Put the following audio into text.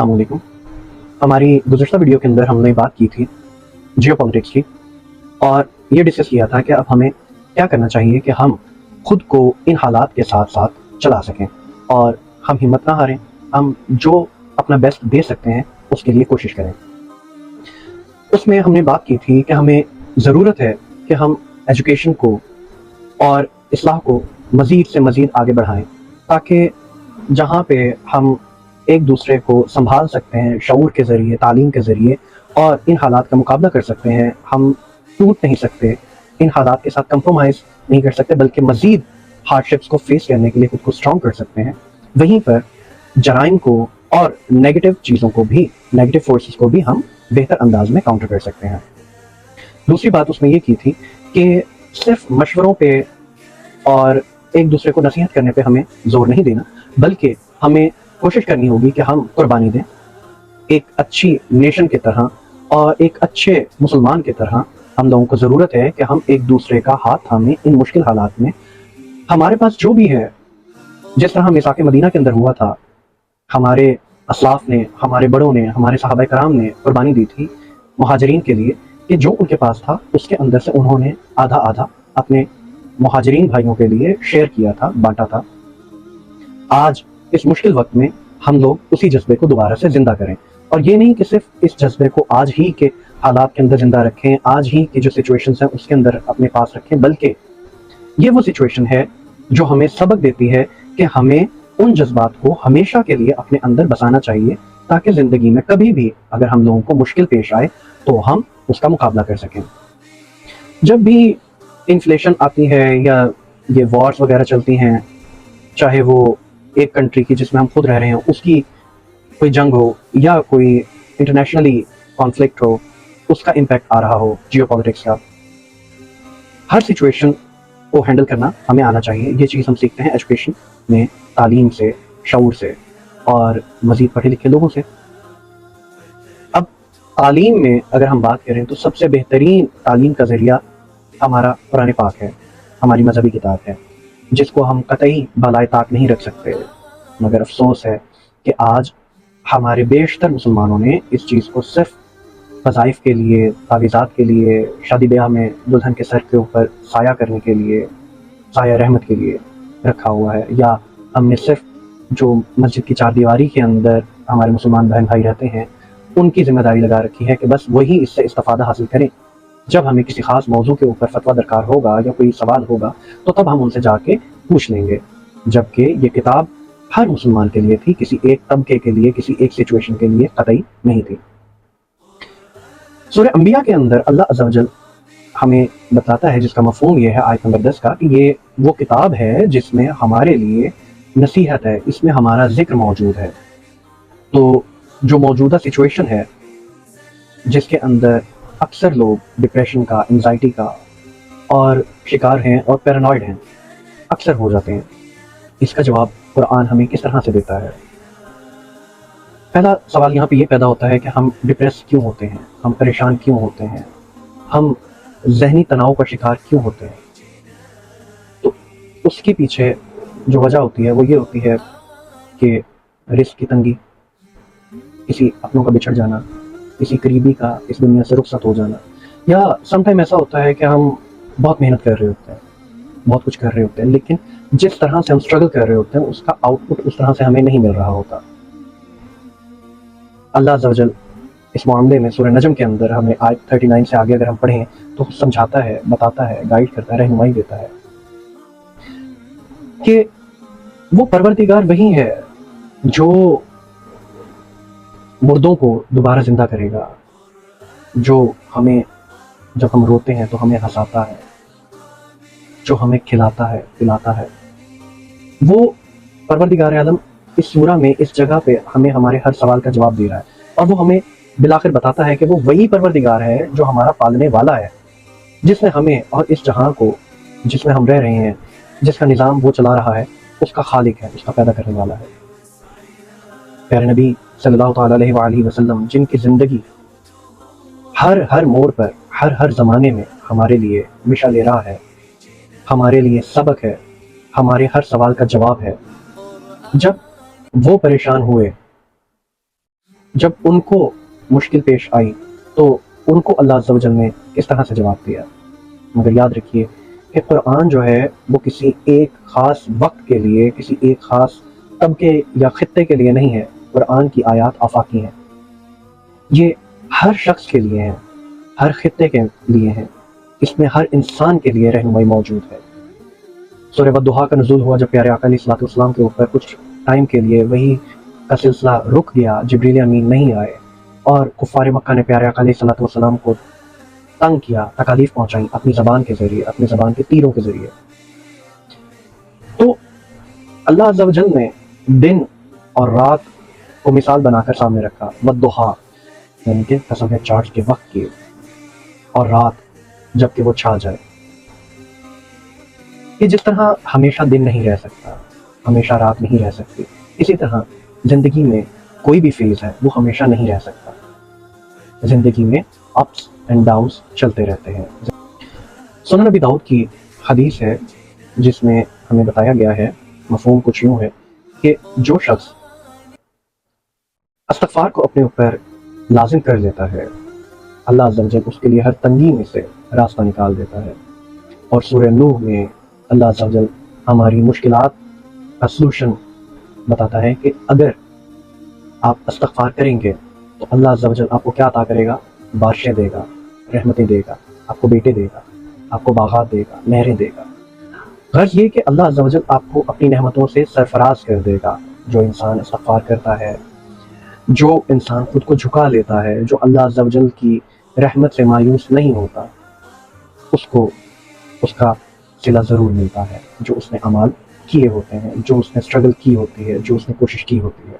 अस्सलाम वालेकुम। हमारी गुज़श्ता वीडियो के अंदर हमने बात की थी जियो पॉलिटिक्स की, और ये डिस्कस किया था कि अब हमें क्या करना चाहिए कि हम खुद को इन हालात के साथ साथ चला सकें और हम हिम्मत ना हारें, हम जो अपना बेस्ट दे सकते हैं उसके लिए कोशिश करें। उसमें हमने बात की थी कि हमें ज़रूरत है कि हम एजुकेशन को और इस्लाह को मज़ीद से मज़ीद आगे बढ़ाएं, ताकि जहाँ पे हम एक दूसरे को संभाल सकते हैं शऊर के ज़रिए, तालीम के ज़रिए, और इन हालात का मुकाबला कर सकते हैं। हम टूट नहीं सकते, इन हालात के साथ कंप्रोमाइज़ नहीं कर सकते, बल्कि मज़ीद हार्डशिप्स को फेस करने के लिए खुद को स्ट्रॉन्ग कर सकते हैं। वहीं पर जराइम को और नेगेटिव चीज़ों को भी, नेगेटिव फोर्सेस को भी हम बेहतर अंदाज में काउंटर कर सकते हैं। दूसरी बात उसमें ये की थी कि सिर्फ मशवरों पे और एक दूसरे को नसीहत करने पे हमें जोर नहीं देना, बल्कि हमें कोशिश करनी होगी कि हम कुर्बानी दें एक अच्छी नेशन की तरह, और एक अच्छे मुसलमान की तरह। हम लोगों को ज़रूरत है कि हम एक दूसरे का हाथ थामें इन मुश्किल हालात में। हमारे पास जो भी है, जिस तरह मिसाक मदीना के अंदर हुआ था, हमारे असलाफ ने, हमारे बड़ों ने, हमारे सहाबा कराम ने कुर्बानी दी थी मुहाजिरीन के लिए, कि जो उनके पास था उसके अंदर से उन्होंने आधा आधा अपने मुहाजिरीन भाइयों के लिए शेयर किया था, बांटा था। आज इस मुश्किल वक्त में हम लोग उसी जज्बे को दोबारा से जिंदा करें, और ये नहीं कि सिर्फ इस जज्बे को आज ही के हालात के अंदर जिंदा रखें, आज ही की जो सिचुएशंस हैं उसके अंदर अपने पास रखें, बल्कि ये वो सिचुएशन है जो हमें सबक देती है कि हमें उन जज्बात को हमेशा के लिए अपने अंदर बसाना चाहिए, ताकि ज़िंदगी में कभी भी अगर हम लोगों को मुश्किल पेश आए तो हम उसका मुकाबला कर सकें। जब भी इन्फ्लेशन आती है या ये वॉर्स वगैरह चलती हैं, चाहे वो एक कंट्री की जिसमें हम खुद रह रहे हैं उसकी कोई जंग हो, या कोई इंटरनेशनली कॉन्फ्लिक्ट हो, उसका इम्पैक्ट आ रहा हो जियो पॉलिटिक्स का, हर सिचुएशन को हैंडल करना हमें आना चाहिए। ये चीज़ हम सीखते हैं एजुकेशन में, तालीम से, शऊर से, और मज़ीद पढ़े लिखे लोगों से। अब तालीम में अगर हम बात करें तो सबसे बेहतरीन तालीम का ज़रिया हमारा कुरान पाक है, हमारी मजहबी किताब है, जिसको हम कतई बालाए ताक नहीं रख सकते। मगर अफसोस है कि आज हमारे बेशतर मुसलमानों ने इस चीज़ को सिर्फ वज़ाइफ के लिए, तावीज़ात के लिए, शादी ब्याह में दुल्हन के सर के ऊपर साया करने के लिए, साया रहमत के लिए रखा हुआ है, या हमने सिर्फ जो मस्जिद की चार दीवारी के अंदर हमारे मुसलमान बहन भाई रहते हैं उनकी जिम्मेदारी लगा रखी है कि बस वही इससे इस्तिफ़ादा हासिल करें। जब हमें किसी ख़ास मौजू के ऊपर फतवा दरकार होगा या कोई सवाल होगा तो तब हम उनसे जाके पूछ लेंगे, जबकि ये किताब हर मुसलमान के लिए थी, किसी एक तबके के लिए, किसी एक सिचुएशन के लिए कतई नहीं थी। सूरह अंबिया के अंदर अल्लाह अज़्ज़ा वजल हमें बताता है, जिसका मफ़हूम ये है आयत नंबर 10 का, कि ये वो किताब है जिसमें हमारे लिए नसीहत है, इसमें हमारा जिक्र मौजूद है। तो जो मौजूदा सिचुएशन है जिसके अंदर अक्सर लोग डिप्रेशन का, एंजाइटी का और शिकार हैं और पैरानॉइड हैं, अक्सर हो जाते हैं, इसका जवाब कुरान हमें किस तरह से देता है। पहला सवाल यहाँ पे ये पैदा होता है कि हम डिप्रेस क्यों होते हैं, हम परेशान क्यों होते हैं, हम ज़हनी तनाव का शिकार क्यों होते हैं। तो उसके पीछे जो वजह होती है वो ये होती है कि रिस्क की तंगी, किसी अपनों का बिछड़ जाना, किसी करीबी का इस दुनिया से रुखसत हो जाना, या समटाइम ऐसा होता है कि हम बहुत मेहनत कर रहे होते हैं, बहुत कुछ कर रहे होते हैं, लेकिन जिस तरह से हम स्ट्रगल कर रहे होते हैं उसका आउटपुट उस तरह से हमें नहीं मिल रहा होता। अल्लाह अज़्ज़ा वजल इस मामले में सूरह नजम के अंदर हमें आयत 39 से आगे अगर हम पढ़ें तो समझाता है, बताता है, गाइड करता है, रहनुमाई देता है कि वो परवरदिगार वही है जो मुर्दों को दोबारा जिंदा करेगा, जो हमें जब हम रोते हैं तो हमें हंसाता है, जो हमें खिलाता है, पिलाता है। वो परवरदिगार आलम इस सूरा में, इस जगह पे हमें हमारे हर सवाल का जवाब दे रहा है, और वो हमें बिलाखिर बताता है कि वो वही परवरदिगार है जो हमारा पालने वाला है, जिसने हमें और इस जहां को जिसमें हम रह रहे हैं, जिसका निज़ाम वो चला रहा है, उसका खालिक है, उसका पैदा करने वाला है। प्यारे नबी सल्लल्लाहु अलैहि वसल्लम, जिनकी ज़िंदगी हर मोड़ पर, हर ज़माने में हमारे लिए मिशा ले रहा है, हमारे लिए सबक है, हमारे हर सवाल का जवाब है। जब वो परेशान हुए جب ان کو مشکل پیش آئی تو ان کو اللہ عز و جل نے کس طرح سے جواب دیا. مگر یاد رکھیے کہ قرآن جو ہے وہ کسی ایک خاص وقت کے لیے، کسی ایک خاص طبقے یا خطے کے لیے نہیں ہے. قرآن کی آیات آفاقی ہیں، یہ ہر شخص کے لیے ہیں، ہر خطے کے لیے ہیں، اس میں ہر انسان کے لیے رہنمائی موجود ہے. سورہ والضحیٰ کا نزول ہوا جب پیارے آقا علیہ الصلوۃ والسلام کے اوپر کچھ ٹائم کے لیے وہی کا سلسلہ رک گیا، جبریل امین نہیں آئے اور کفار مکہ نے پیارے آقا علیہ الصلوۃ والسلام کو تنگ کیا، تکالیف پہنچائیں اپنی زبان کے ذریعے، اپنی زبان کے تیروں کے ذریعے. تو اللہ عز و جل نے دن اور رات کو مثال بنا کر سامنے رکھا. والضحیٰ یعنی کہ قسم ہے چارج کے وقت کی، اور رات جب کہ وہ چھا جائے. کہ جس طرح ہمیشہ دن نہیں رہ سکتا، ہمیشہ رات نہیں رہ سکتی، اسی طرح زندگی میں کوئی بھی فیز ہے وہ ہمیشہ نہیں رہ سکتا. زندگی میں اپس اینڈ ڈاؤنس چلتے رہتے ہیں. سنن نبی داؤد کی حدیث ہے جس میں ہمیں بتایا گیا ہے، مفہوم کچھ یوں ہے کہ جو شخص استغفار کو اپنے اوپر لازم کر لیتا ہے، اللہ عز و جل اس کے لیے ہر تنگی میں سے راستہ نکال دیتا ہے. اور سورہ نوح میں اللہ عز و جل ہماری مشکلات کا سلوشن بتاتا ہے کہ اگر آپ استغفار کریں گے تو اللہ عز و جل آپ کو کیا عطا کرے گا؟ بارشیں دے گا، رحمتیں دے گا، آپ کو بیٹے دے گا، آپ کو باغات دے گا، نہریں دے گا. غرض یہ کہ اللہ عز و جل آپ کو اپنی نعمتوں سے سرفراز کر دے گا. جو انسان استغفار کرتا ہے، جو انسان خود کو جھکا لیتا ہے، جو اللہ عز و جل کی رحمت سے مایوس نہیں ہوتا، اس کو اس کا صلہ ضرور ملتا ہے جو اس نے اعمال کیے ہوتے ہیں، جو اس نے اسٹرگل کی ہوتی ہے، جو اس نے کوشش کی ہوتی ہے.